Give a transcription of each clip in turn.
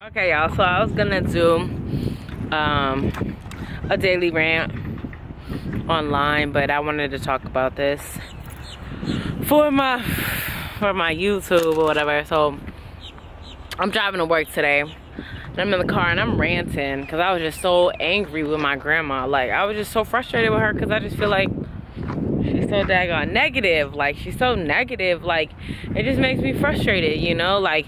Okay, y'all, so I was gonna do a daily rant online, but I wanted to talk about this for my YouTube or whatever. So I'm driving to work today and I'm in the car and I'm ranting because I was just so angry with my grandma. Like, I was just so frustrated with her because I just feel like she's so daggone negative. Like, she's so negative. Like, it just makes me frustrated, you know? Like,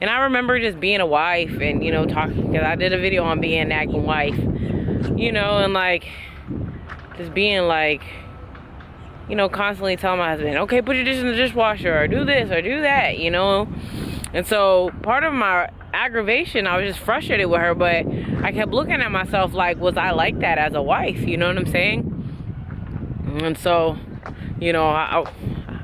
and I remember just being a wife and, you know, talking, because I did a video on being a nagging wife, you know, and like, just being like, you know, constantly telling my husband, okay, put your dishes in the dishwasher, or do this, or do that, you know? And so, part of my aggravation, I was just frustrated with her, but I kept looking at myself like, was I like that as a wife? You know what I'm saying? And so, you know,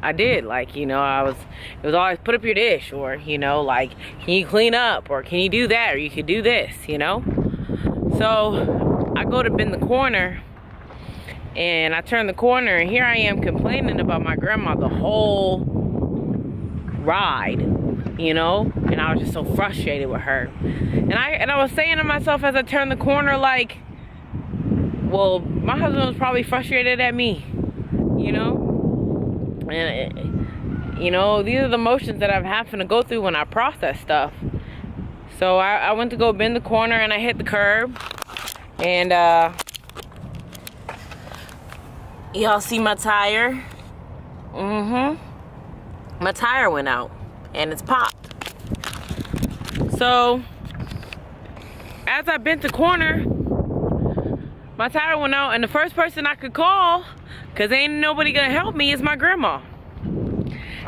I did, like, you know, it was always put up your dish, or, you know, like, can you clean up, or can you do that, or you could do this, you know? So I go to bend the corner and I turn the corner and here I am complaining about my grandma the whole ride, you know? And I was just so frustrated with her. And I was saying to myself as I turned the corner, like, well, my husband was probably frustrated at me, you know? And, you know, these are the emotions that I'm having to go through when I process stuff. So I went to go bend the corner and I hit the curb. And, y'all see my tire? My tire went out and it's popped. So, as I bent the corner, my tire went out, and the first person I could call, because ain't nobody gonna help me, is my grandma.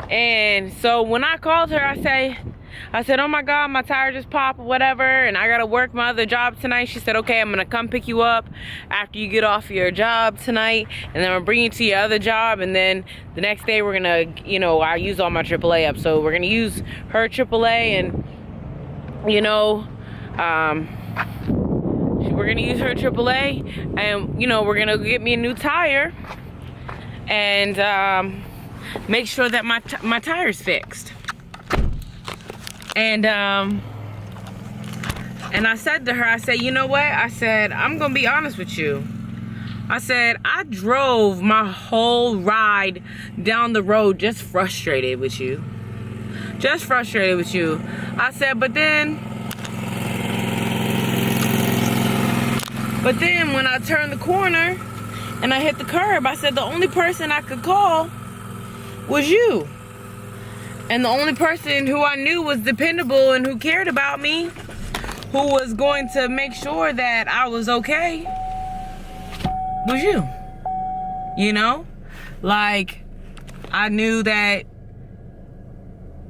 And so when I called her, I said, oh my God, my tire just popped or whatever, and I gotta work my other job tonight. She said, okay, I'm gonna come pick you up after you get off your job tonight, and then I'm gonna bring you to your other job, and then the next day we're gonna, you know, I use all my AAA up, so we're gonna use her AAA, and, you know, we're gonna use her AAA, and, you know, we're gonna get me a new tire, and make sure that my tire's fixed. And I said to her, I said, you know what? I said, I'm gonna be honest with you. I said, I drove my whole ride down the road just frustrated with you. Just frustrated with you. I said, but then when I turned the corner and I hit the curb, I said the only person I could call was you. And the only person who I knew was dependable and who cared about me, who was going to make sure that I was okay, was you. You know? Like, I knew that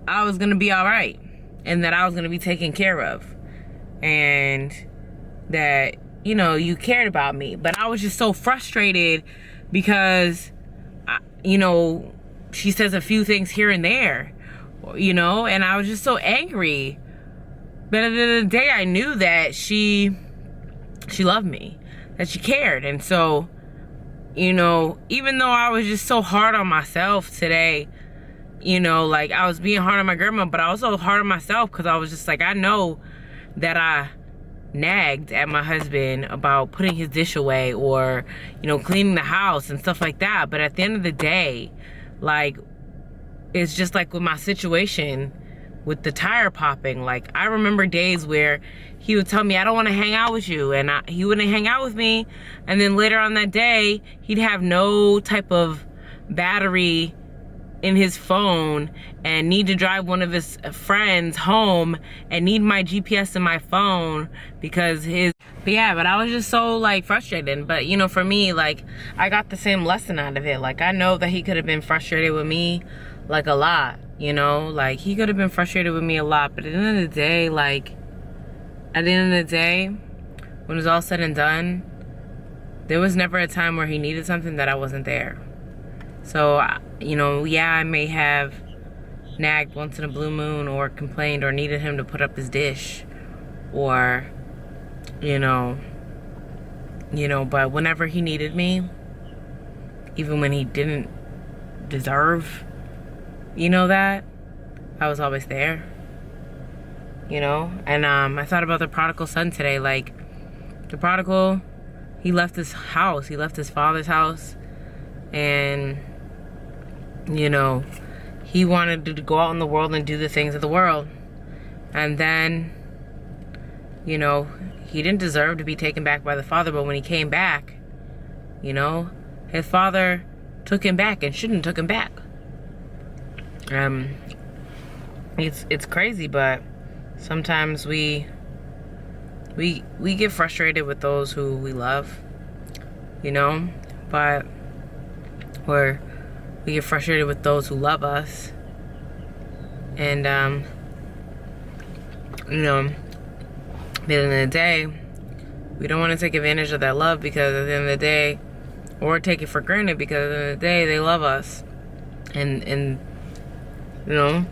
I was gonna be all right and that I was gonna be taken care of. And that, you know, you cared about me. But I was just so frustrated because, you know, she says a few things here and there, you know, and I was just so angry. But at the end of the day, I knew that she loved me, that she cared. And so, you know, even though I was just so hard on myself today, you know, like, I was being hard on my grandma, but I was also hard on myself because I was just like, I know that I nagged at my husband about putting his dish away or, you know, cleaning the house and stuff like that. But at the end of the day, like, it's just like with my situation with the tire popping. Like, I remember days where he would tell me, I don't want to hang out with you, and he wouldn't hang out with me, and then later on that day he'd have no type of battery in his phone and need to drive one of his friends home and need my GPS in my phone because but I was just so, like, frustrated. But, you know, for me, like, I got the same lesson out of it. Like, I know that he could have been frustrated with me, like, a lot, you know, like, he could have been frustrated with me a lot. But at the end of the day, like, when it was all said and done, there was never a time where he needed something that I wasn't there. So, you know, yeah, I may have nagged once in a blue moon or complained or needed him to put up his dish or, you know, but whenever he needed me, even when he didn't deserve, you know, that, I was always there. you know? And I thought about the prodigal son today. Like, the prodigal, he left his house. He left his father's house. And, you know, he wanted to go out in the world and do the things of the world. And then, you know, he didn't deserve to be taken back by the father. But when he came back, you know, his father took him back and shouldn't have took him back. It's crazy, but sometimes we get frustrated with those who we love, you know, but we get frustrated with those who love us. And you know, at the end of the day, we don't want to take advantage of that love, because at the end of the day, or take it for granted, because at the end of the day, they love us. And you know,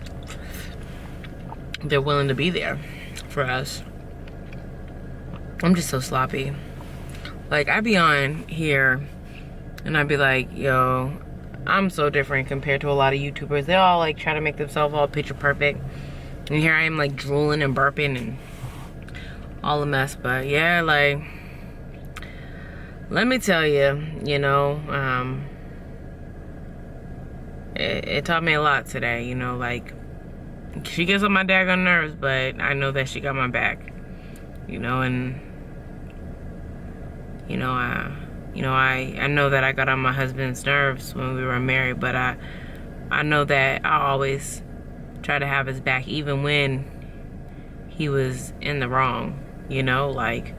they're willing to be there for us. I'm just so sloppy. Like, I'd be on here and I'd be like, yo, I'm so different compared to a lot of YouTubers. They all like try to make themselves all picture perfect. And here I am like drooling and burping and all a mess. But yeah, like, let me tell you, you know, it taught me a lot today, you know, like, she gets on my daggone nerves, but I know that she got my back, you know. And you know, I know that I got on my husband's nerves when we were married, but I know that I always try to have his back, even when he was in the wrong, you know. Like,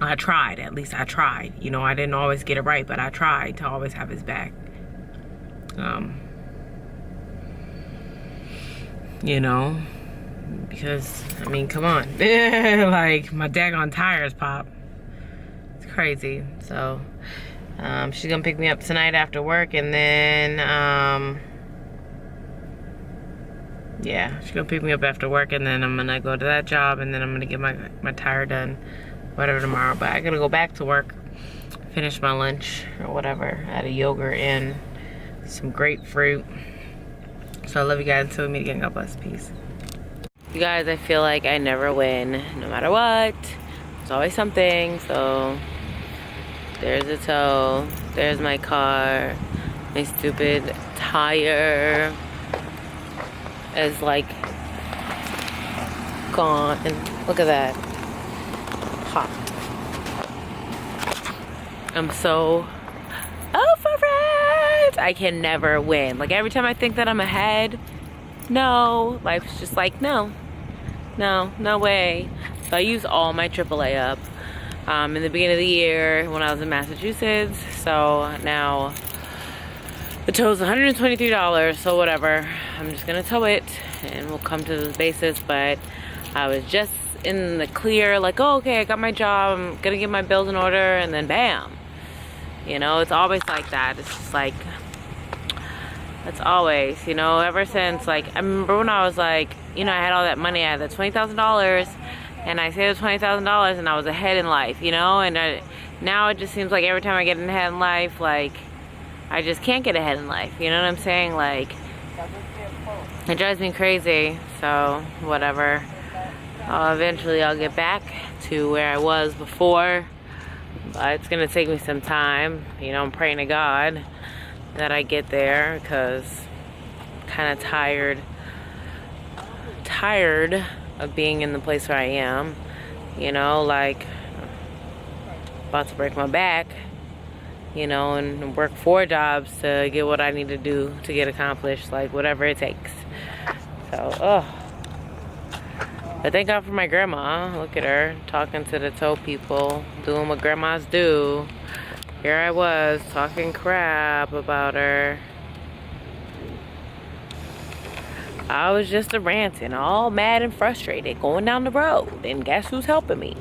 I tried, at least I tried, you know. I didn't always get it right, but I tried to always have his back. You know, because, I mean, come on. Like, my daggone tires pop. It's crazy. So, she's gonna pick me up tonight after work, and then, yeah, she's gonna pick me up after work, and then I'm gonna go to that job, and then I'm gonna get my tire done, whatever, tomorrow. But I gotta go back to work, finish my lunch, or whatever. I had a yogurt and some grapefruit. So I love you guys. Until we meet again, God bless. Peace. You guys, I feel like I never win, no matter what. There's always something. So there's a tow. There's my car. My stupid tire is like gone. And look at that. Popped. I'm so over it. I can never win. Like, every time I think that I'm ahead, no, life's just like, no way. So I used all my AAA up in the beginning of the year when I was in Massachusetts. So now the tow's $123, so whatever, I'm just gonna tow it and we'll come to the basis. But I was just in the clear, like, oh, okay, I got my job, I'm gonna get my bills in order, and then bam. You know, it's always like that. It's just like, it's always, you know, ever since, like, I remember when I was like, you know, I had all that money, I had that $20,000, and I saved $20,000, and I was ahead in life, you know. And now it just seems like every time I get ahead in life, like, I just can't get ahead in life, you know what I'm saying? Like, it drives me crazy. So whatever, eventually I'll get back to where I was before. But it's gonna take me some time. You know, I'm praying to God that I get there, because I'm kind of tired of being in the place where I am. You know, like, about to break my back, you know, and work 4 jobs to get what I need to do to get accomplished, like, whatever it takes. So, but thank God for my grandma. Look at her, talking to the tow people, doing what grandmas do. Here I was, talking crap about her. I was just ranting, all mad and frustrated, going down the road. And guess who's helping me?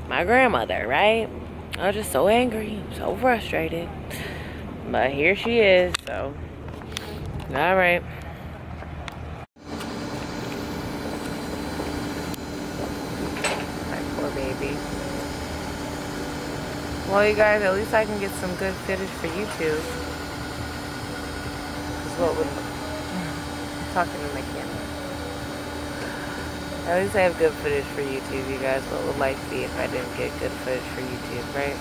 My grandmother, right? I was just so angry, so frustrated. But here she is, so. All right. Baby. Well, you guys, at least I can get some good footage for YouTube. Is what would, I'm talking to my camera. At least I have good footage for YouTube, you guys. What would life be if I didn't get good footage for YouTube, right?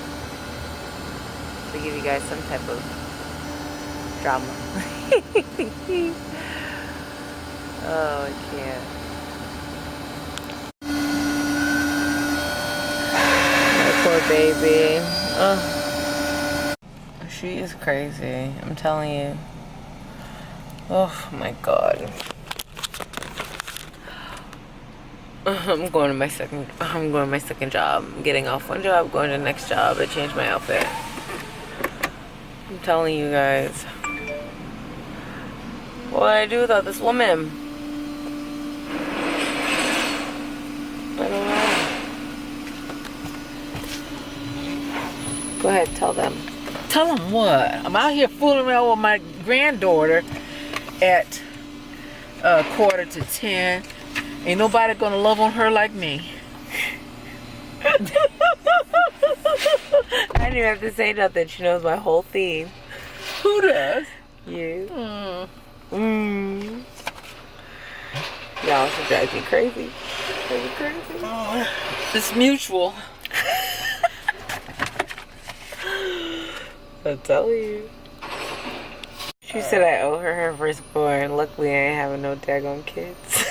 To give you guys some type of drama. Oh, I can't. My poor baby. Oh. She is crazy. I'm telling you. Oh my God. I'm going to my second job. I'm getting off one job, going to the next job to change my outfit. I'm telling you guys. What would I do without this woman? I don't know. Go ahead, tell them. Tell them what? I'm out here fooling around with my granddaughter at 9:45. Ain't nobody gonna love on her like me. I didn't even have to say nothing. She knows my whole theme. Who does? You. Y'all, she drives me crazy. It's mutual. I'll tell you. She said I owe her her firstborn. Luckily, I ain't having no daggone kids.